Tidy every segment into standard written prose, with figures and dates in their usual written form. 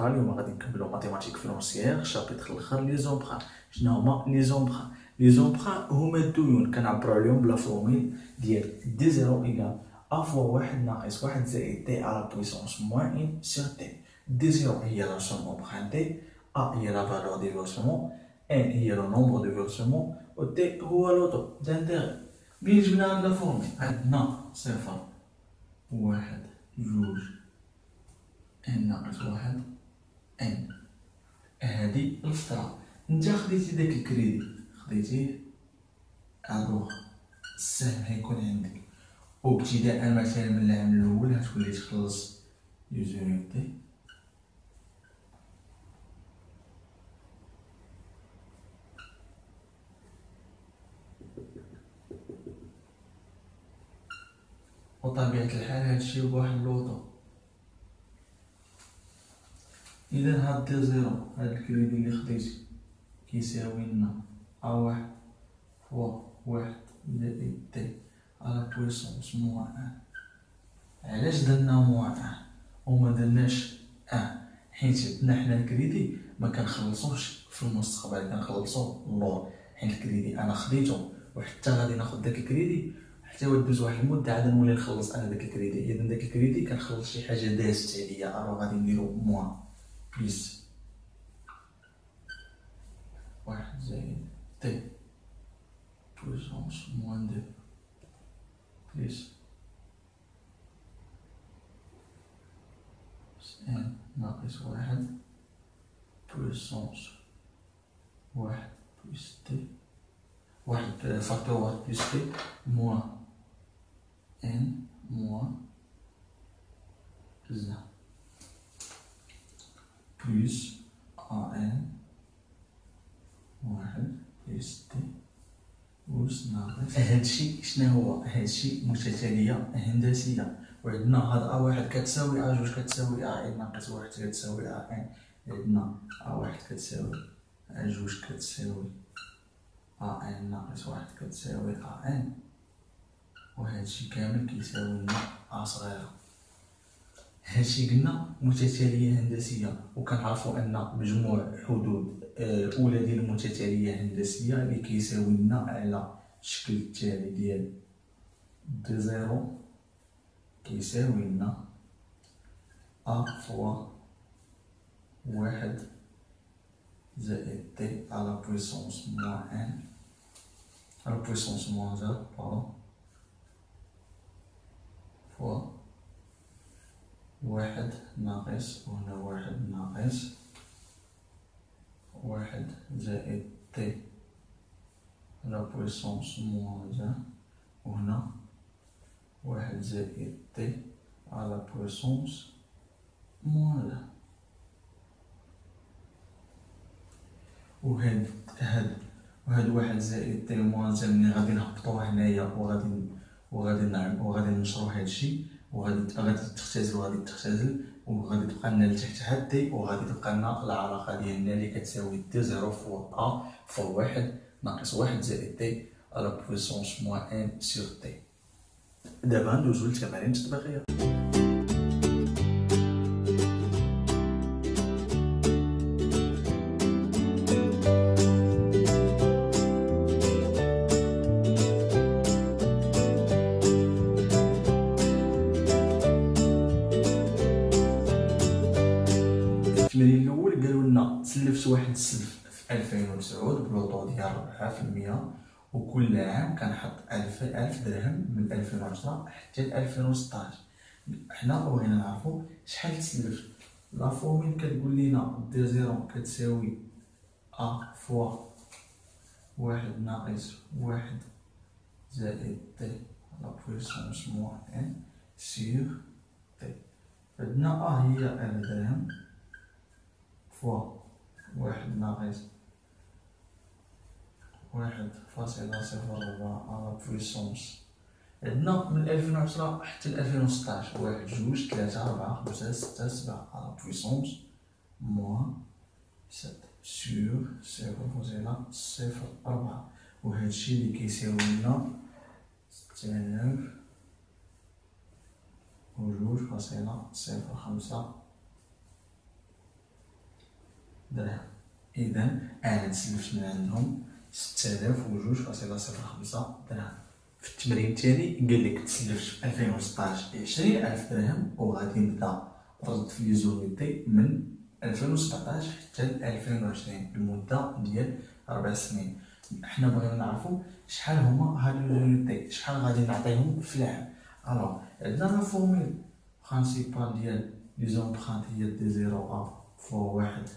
الاخرى. اليوم غادي نكملوا ماتيماتيك فرونسيير شابيتر الاخر لي زومبران. شنو هما لي زومبران؟ لي زومبران هما الديون كنعبروا عليهم بلا فورميل ديال دي زيرو ايكال ا فوا واحد ناقص واحد زائد تي على بويسونس موان ان سيغ تي. دي زيرو هي لا سوم امبرانتي، ا هي لا فالور دي فيرسمون، ان هي لو نومبر دو فيرسمون، و تي هو لو طو دانتيغي. ملي جبنا هاد لا فورميل عندنا صفر واحد جوج ان ناقص واحد ان. هادي الفترة نتا خديتي داك الكريدي خديتيه الوغ السهم غيكون عندك وابتداء مثلا من العام الاول غتولي تخلص يوزونيتي وطبيعة الحال هادشي بواحد اللوطو. اذا هاد دي زيرو هاد الكريدي اللي خديتي كيساوي لنا ا واحد فوا واحد زائد تي على بويسونس موان ان. علاش درنا موان ان وما درناش ان؟ حيت عندنا حنا الكريدي ما كنخلصوش في المستقبل، كنخلصو اللور. حيت الكريدي انا خديتو وحتى غادي ناخد داك الكريدي حتى دوز واحد المده عاد نولي نخلص انا داك الكريدي. اذا داك الكريدي كنخلص شي حاجه دازت عليا، الو غادي نديرو موان بليس واحد زائد تي بويسونس موان دو بليس ان ناقص واحد بويسونس واحد بليس تي واحد فاكتور واحد بليس تي موان ان موان زا بليس ان واحد بليس تي أس ناقص. هادشي شنو هو؟ هادشي متتالية هندسية، وعندنا هاد ا واحد كتساوي ا جوج كتساوي ا ان ناقص واحد كتساوي ا ان. عندنا ا واحد كتساوي ا جوج كتساوي ا ان ناقص واحد كتساوي ا ان، وهادشي كامل كيساوي لنا ا صغيرة. هادشي قلنا متتالية هندسية، وكنعرفو ان مجموع حدود الاولى ديال المتتالية الهندسية اللي كيساوي لنا على الشكل التالي ديال دي زيرو كيساوي لنا ا فوا واحد زائد تي على بويسونس موان ان على بويسونس موان زيرو باردون فوا واحد ناقص وهنا واحد ناقص واحد زائد تي على بويسونس موان زيرو، وهنا واحد زائد تي على بويسونس موان زيرو. وهاد واحد زائد تي موان زيرو ملي غادي نهبطوه هنايا وغادي ننشرو هادشي وغادي تختزل وغادي تبقى لنا لتحت هاد تي، وغادي تبقى لنا العلاقة ديالنا اللي كتساوي دي زيرو فوا ا فوا واحد ناقص واحد زائد تي على بويسونس موان ان سيغ تي. دابا ندوزو للتمارين التطبيقية. التمرين الاول قالوا لنا تسلفت واحد السلف في 2009 بلوطو ديال 4%، وكل عام كنحط 1000 درهم من 2010 حتى ل 2016. حنا بغينا نعرفو شحال تسلفت. لا فورميل كتقول لينا دي زيرو كتساوي ا فوا واحد ناقص واحد زائد تي على بويسونس موان ان سيغ تي. عندنا ا هي 1000 درهم فوا واحد ناقص واحد فاصلة صفر ربعة على بويسونس. عندنا من 2010 حتى ل 2016 واحد جوج تلاتة ربعة خمسة ستة سبعة على بويسونس موان سبعة سيغ صفر فاصلة صفر ربعة، وهادشي اللي كيساوي لنا 6000 و جوج فاصلة صفر خمسة درهم. إذا أنا تسلفت من عندهم 6002.05 درهم. في التمرين التالي قال لك تسلفت في 2016 20,000 درهم، وغادي نبدا رد في لي زونيتي من 2017 حتى ل 2020 المده ديال 4 سنين. حنا بغينا نعرفوا شحال هما هاد لي زونيتي، شحال غادي نعطيهم في العام. الوغ عندنا لا فورمول برينسيبال ديال لي زومبرانت هي دي 0 ا فوا واحد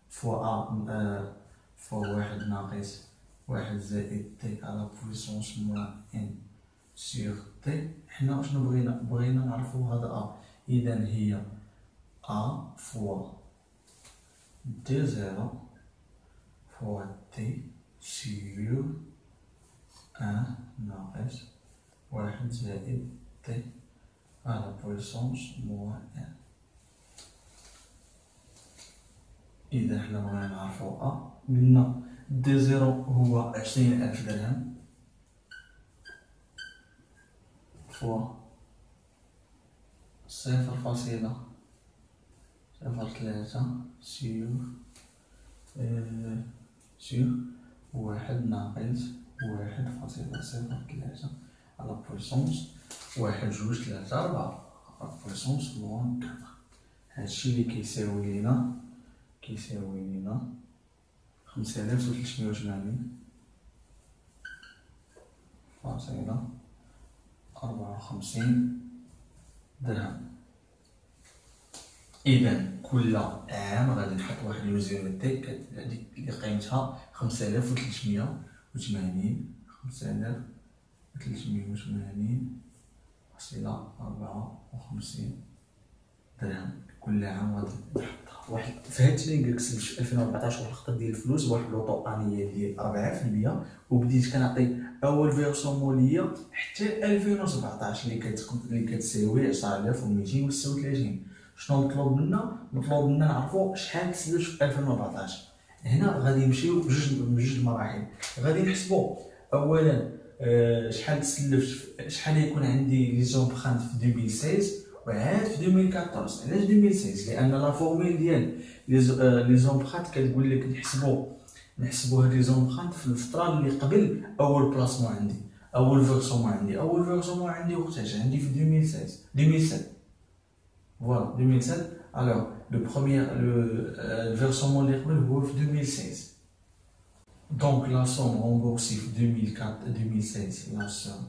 فوا ا فوا واحد ناقص واحد زائد تي على بويسونس موان ان سيغ تي. حنا شنو بغينا نعرفو هذا ا. اذا هي ا فوا دي 0 فوا تي سيغ ان ناقص واحد زائد تي على بويسونس موان ان. إذا حنا بغينا نعرفو أ، قلنا دي زيرو هو 20,000 درهم فوا 0.03 سيغ واحد ناقص 1.03 على بويسونس واحد جوج تلاتة ربعة على بويسونس موان 4. هادشي لي كيساوي لينا 5354 درهم. إذا كل عام غادي نحط واحد الوزيرتي اللي قيمتها 5380.54 درهم. كل عام غادي نحطها واحد في هاد التمرين. قالك سلفت في 2014 واحد الخطه ديال الفلوس بواحد اللوطو انيال ديال 4%، وبديت كنعطي اول فيرسومون ليا حتى 2017 اللي كتساوي 10236. شنو مطلوب منا؟ مطلوب منا نعرفو شحال تسلفت في 2014. هنا غادي نمشيو بجوج المراحل. غادي نحسبو اولا شحال تسلفت، شحال يكون عندي لي زومبرانت في 2016 وعاد في 2014. علاش 2016؟ لان لا فورمول ديال لي زومبرانت كتقول لك نحسبوا هاد لي زومبرانت في الفتره اللي قبل اول بلاسمون عندي، اول فيرسومون عندي وقتاش عندي في 2016 فوالا 2007. الوغ لو بروميير الفيرسومون اللي قبل هو في 2016. دونك لا سوم رومبورسي في 2016 لا سوم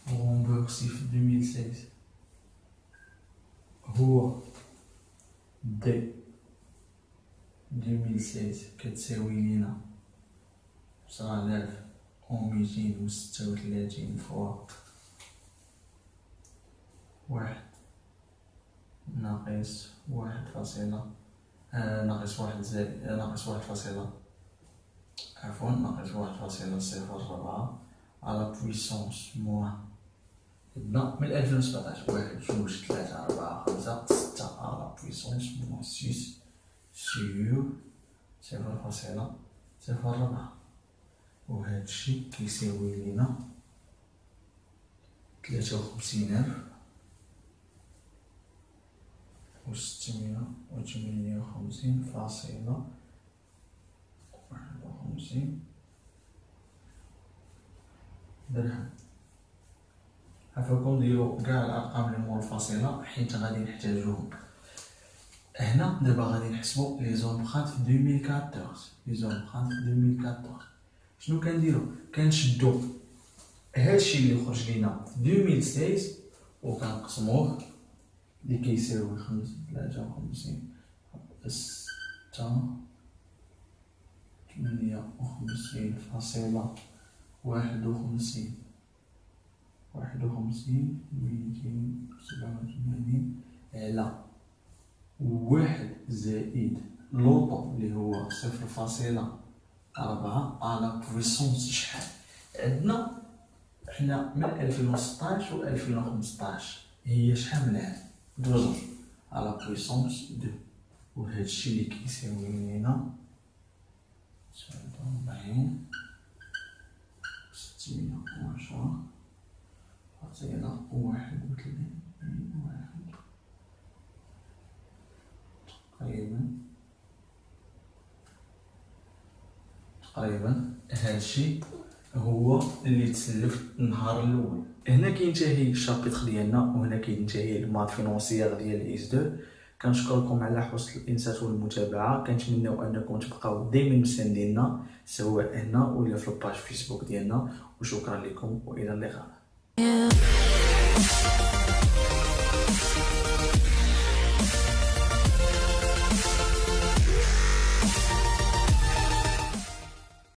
remboursé في 2016 هو دي 2016 كتساوي لينا 9236 فوا واحد ناقص واحد فاصلة ناقص واحد زائد ناقص واحد فاصلة عفوا ناقص 1.04 على بويسونس موان. عندنا من 2017 واحد جوج تلاتة ربعة خمسة ستة على بويسونس موان 6 سيغ 0.04. وهادشي كيساوي لينا 53,658.51 درهم. عفاكم نديرو كاع الارقام اللي مور الفاصله حيت غادي نحتاجوهم. هنا دابا غادي نحسبو لي زومبرانت في 2014. شنو كنديرو؟ كنشدو هادشي اللي خرج لينا في 2016 وكنقسموه اللي كيساوي 53 287 على واحد زائد لوطو اللي هو 0.4 على بويسونس شحال. عندنا حنا من 2016 و 2015 هي شحال من عام؟ 2 على بويسونس 2. وهادشي اللي كيساوي لينا 47 610 زائد 31 تقريبا هادشي هو اللي تسلفت النهار الاول. هنا كينتهي الشابيتر ديالنا، وهنا كينتهي المات فينونسيير ديال الاس 2. كنشكركم على حسن الانصات والمتابعه، كنتمناو انكم تبقاو دائما مسانديننا سواء هنا ولا في الباج فيسبوك ديالنا، وشكرا لكم والى اللقاء.